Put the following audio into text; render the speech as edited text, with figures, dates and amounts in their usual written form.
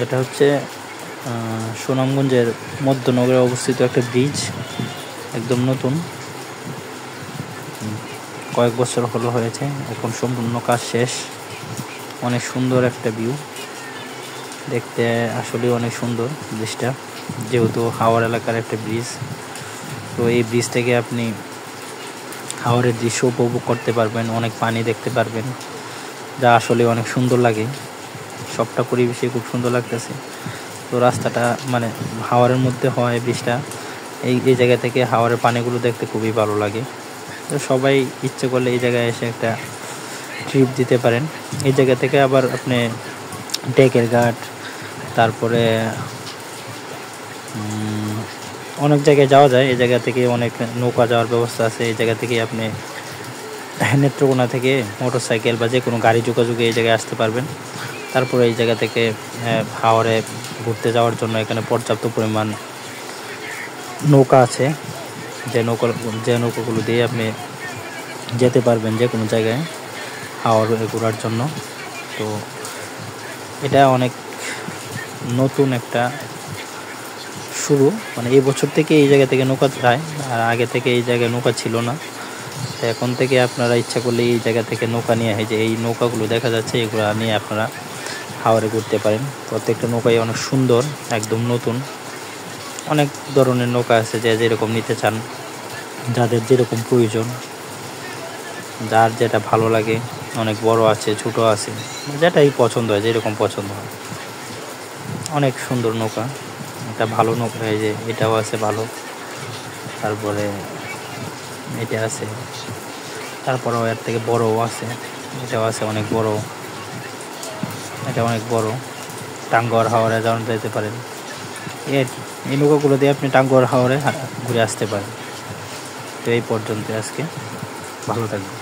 এটা হচ্ছে সুনামগঞ্জের মধ্যনগরে অবস্থিত একটা ব্রিজ, একদম নতুন, কয়েক বছর হলো হয়েছে, এখন সম্পূর্ণ কাজ শেষ। অনেক সুন্দর একটা ভিউ, দেখতে আসলে অনেক সুন্দর ব্রিজটা, যেহেতু হাওড় এলাকার একটা ব্রিজ। তো এই ব্রিজ থেকে আপনি হাওড়ের দৃশ্য উপভোগ করতে পারবেন, অনেক পানি দেখতে পারবেন, যা আসলে অনেক সুন্দর লাগে। সবটা পরিবেশে খুব সুন্দর লাগতেছে। তো রাস্তাটা মানে হাওরের মধ্যে হয় ব্রিজটা, এই জায়গা থেকে হাওরের পানিগুলো দেখতে খুবই ভালো লাগে। তো সবাই ইচ্ছে করলে এই জায়গায় এসে একটা ট্রিপ দিতে পারেন। এই জায়গা থেকে আবার আপনি ডেকের ঘাট, তারপরে অনেক জায়গায় যাওয়া যায়। এই জায়গা থেকে অনেক নৌকা যাওয়ার ব্যবস্থা আছে। এই জায়গা থেকে আপনি নেত্রকোনা থেকে মোটরসাইকেল বা যে কোনো গাড়ি যোগাযোগে এই জায়গায় আসতে পারবেন। তারপরে এই জায়গা থেকে হাওরে ঘুরতে যাওয়ার জন্য এখানে পর্যাপ্ত পরিমাণ নৌকা আছে, যে নৌকাগুলো দিয়ে আপনি যেতে পারবেন যে কোনো জায়গায় হাওড়ে ঘোরার জন্য। তো এটা অনেক নতুন একটা শুরু, মানে এই বছর থেকে এই জায়গা থেকে নৌকা যায়, আর আগে থেকে এই জায়গায় নৌকা ছিল না। এখন থেকে আপনারা ইচ্ছা করলে এই জায়গা থেকে নৌকা নিয়ে যে এই নৌকাগুলো দেখা যাচ্ছে, এগুলো নিয়ে আপনারা হাওরে ঘুরতে পারেন। প্রত্যেকটা নৌকাই অনেক সুন্দর, একদম নতুন। অনেক ধরনের নৌকা আছে, যে যেরকম নিতে চান, যাদের যেরকম প্রয়োজন, যার যেটা ভালো লাগে। অনেক বড় আছে, ছোট আছে, যেটাই পছন্দ হয়, যেরকম পছন্দ হয়। অনেক সুন্দর নৌকা, এটা ভালো নৌকা। এই যে এটাও আছে ভালো, তারপরে এটা আছে, তারপরেও এর থেকে বড়ও আছে, এটাও আছে অনেক বড়, এটা অনেক বড়। টাঙ্গুয়ার হাওরে যেতে পারেন। এই নৌকাগুলো দিয়ে আপনি টাঙ্গুয়ার হাওরে ঘুরে আসতে পারেন। তো এই পর্যন্ত আজকে, ভালো থাকবেন।